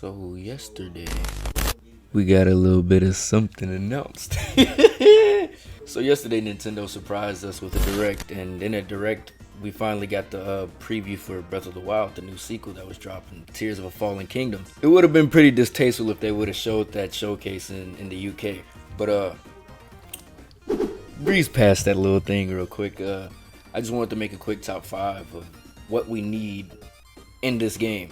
So yesterday we got a little bit of something announced. So yesterday Nintendo surprised us with a direct, and in a direct we finally got the preview for Breath of the Wild, the new sequel that was dropping, Tears of a Fallen Kingdom. It would have been pretty distasteful if they would have showed that showcase in the UK, but breeze past that little thing real quick. I just wanted to make a quick top 5 of what we need in this game.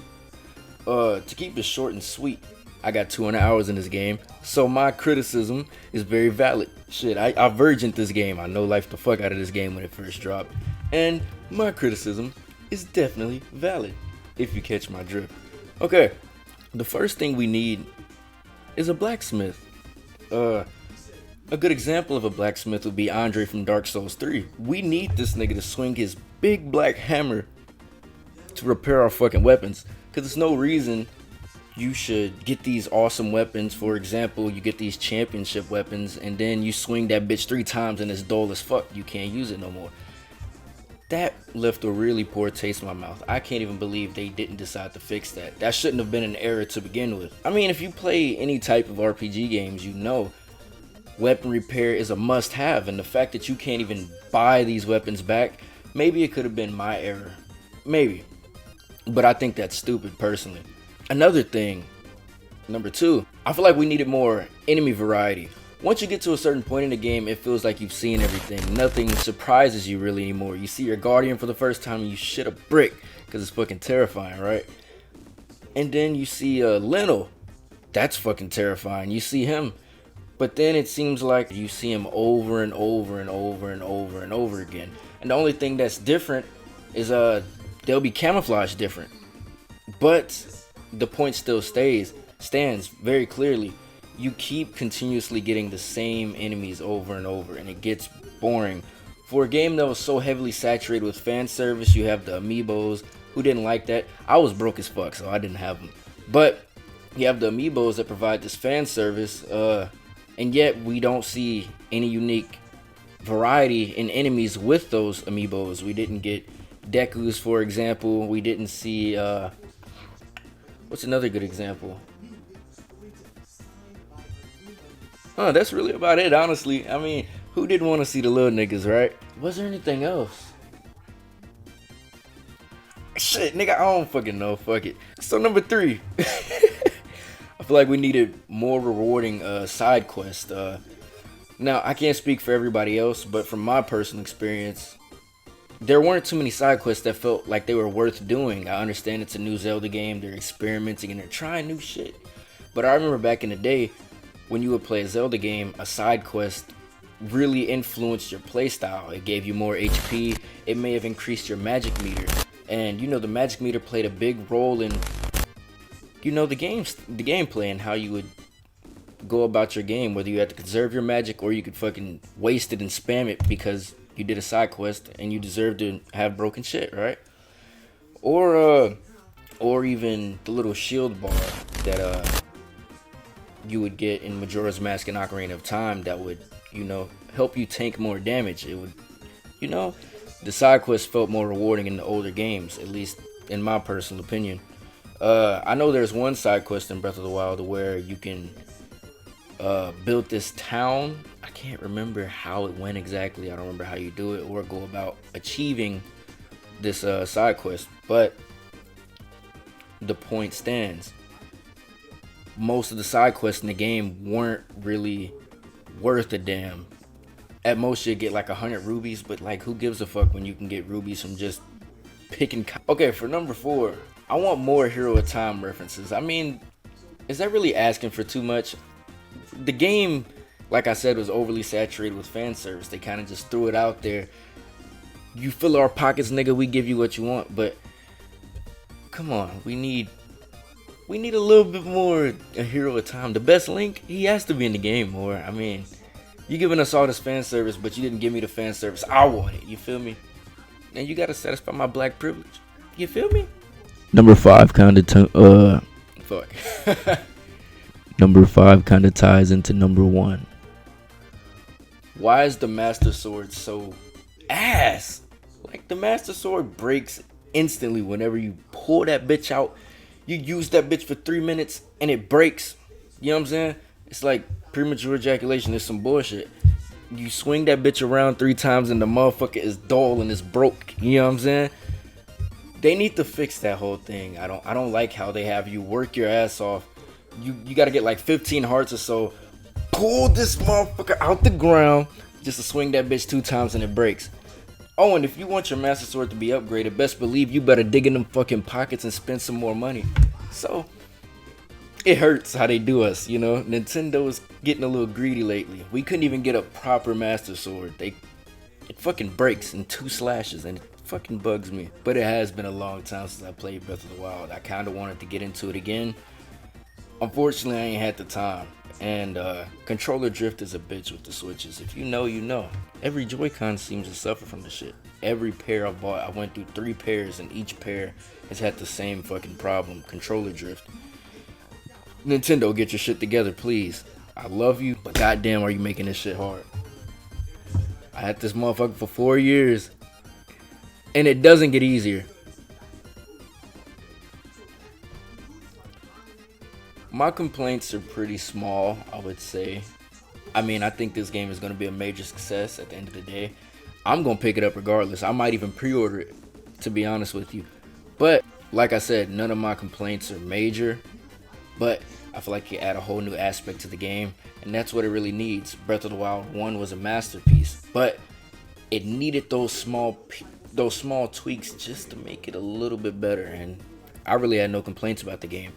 To keep it short and sweet, I got 200 hours in this game, so my criticism is very valid. Shit, I virgined this game. I know life the fuck out of this game when it first dropped, and my criticism is definitely valid, if you catch my drift. Okay, the first thing we need is a blacksmith. A good example of a blacksmith would be Andre from Dark Souls 3. We need this nigga to swing his big black hammer to repair our fucking weapons, because there's no reason you should get these awesome weapons. For example, you get these championship weapons and then you swing that bitch 3 times and it's dull as fuck. You can't use it no more. That left a really poor taste in my mouth. I can't even believe they didn't decide to fix that. That shouldn't have been an error to begin with. I mean, if you play any type of RPG games, you know weapon repair is a must-have, and the fact that you can't even buy these weapons back, maybe it could have been my error. Maybe. But I think that's stupid, personally. Another thing, number 2, I feel like we needed more enemy variety. Once you get to a certain point in the game, it feels like you've seen everything. Nothing surprises you really anymore. You see your guardian for the first time and you shit a brick, because it's fucking terrifying, right? And then you see Leno. That's fucking terrifying. You see him. But then it seems like you see him over and over and over and over and over again. And the only thing that's different is they'll be camouflaged different. But the point still stands very clearly. You keep continuously getting the same enemies over and over, and it gets boring. For a game that was so heavily saturated with fan service, you have the amiibos. Who didn't like that? I was broke as fuck, so I didn't have them. But you have the amiibos that provide this fan service, and yet we don't see any unique variety in enemies with those amiibos. We didn't get Deku's, for example. We didn't see what's another good example? That's really about it, honestly. I mean, who didn't want to see the little niggas, right? Was there anything else? Shit, nigga, I don't fucking know. Fuck it. So number 3. I feel like we needed more rewarding side quests. Now, I can't speak for everybody else, but from my personal experience, there weren't too many side quests that felt like they were worth doing. I understand it's a new Zelda game, they're experimenting and they're trying new shit. But I remember back in the day, when you would play a Zelda game, a side quest really influenced your playstyle. It gave you more HP, it may have increased your magic meter. And you know, the magic meter played a big role in, you know, the gameplay and how you would go about your game, whether you had to conserve your magic or you could fucking waste it and spam it because you did a side quest and you deserve to have broken shit, right? Or even the little shield bar that you would get in Majora's Mask and Ocarina of Time that would, you know, help you tank more damage. It would, you know, the side quest felt more rewarding in the older games, at least in my personal opinion. I know there's one side quest in Breath of the Wild where you can build this town. I can't remember how it went exactly. I don't remember how you do it or go about achieving this side quest, but the point stands. Most of the side quests in the game weren't really worth a damn. At most you'd get like 100 rubies, but like, who gives a fuck when you can get rubies from just picking Okay, for number 4, I want more Hero of Time references. I mean, is that really asking for too much? The game, like I said, was overly saturated with fan service. They kind of just threw it out there. You fill our pockets, nigga, we give you what you want. But come on, we need a little bit more a Hero of Time. The best Link, he has to be in the game more. I mean, you giving us all this fan service, but you didn't give me the fan service I wanted. You feel me? And you gotta satisfy my black privilege. You feel me? Number 5 kind of fuck. Number 5 kind of ties into number 1. Why is the Master Sword so ass? Like, the Master Sword breaks instantly whenever you pull that bitch out. You use that bitch for 3 minutes and it breaks. You know what I'm saying? It's like premature ejaculation is some bullshit. You swing that bitch around 3 times and the motherfucker is dull and it's broke. You know what I'm saying? They need to fix that whole thing. I don't like how they have you work your ass off. You gotta get like 15 hearts or so. Pull this motherfucker out the ground just to swing that bitch 2 times and it breaks. Oh, and if you want your Master Sword to be upgraded, best believe you better dig in them fucking pockets and spend some more money. So, it hurts how they do us, you know? Nintendo's getting a little greedy lately. We couldn't even get a proper Master Sword. It fucking breaks in 2 slashes and it fucking bugs me. But it has been a long time since I played Breath of the Wild. I kind of wanted to get into it again. Unfortunately, I ain't had the time. And controller drift is a bitch with the switches. If you know, you know. Every Joy-Con seems to suffer from the shit. Every pair I bought, I went through 3 pairs and each pair has had the same fucking problem. Controller drift. Nintendo, get your shit together, please. I love you, but goddamn are you making this shit hard. I had this motherfucker for 4 years. And it doesn't get easier. My complaints are pretty small, I would say. I mean, I think this game is going to be a major success at the end of the day. I'm going to pick it up regardless. I might even pre-order it, to be honest with you. But, like I said, none of my complaints are major. But I feel like you add a whole new aspect to the game, and that's what it really needs. Breath of the Wild 1 was a masterpiece, but it needed those small tweaks just to make it a little bit better, and I really had no complaints about the game.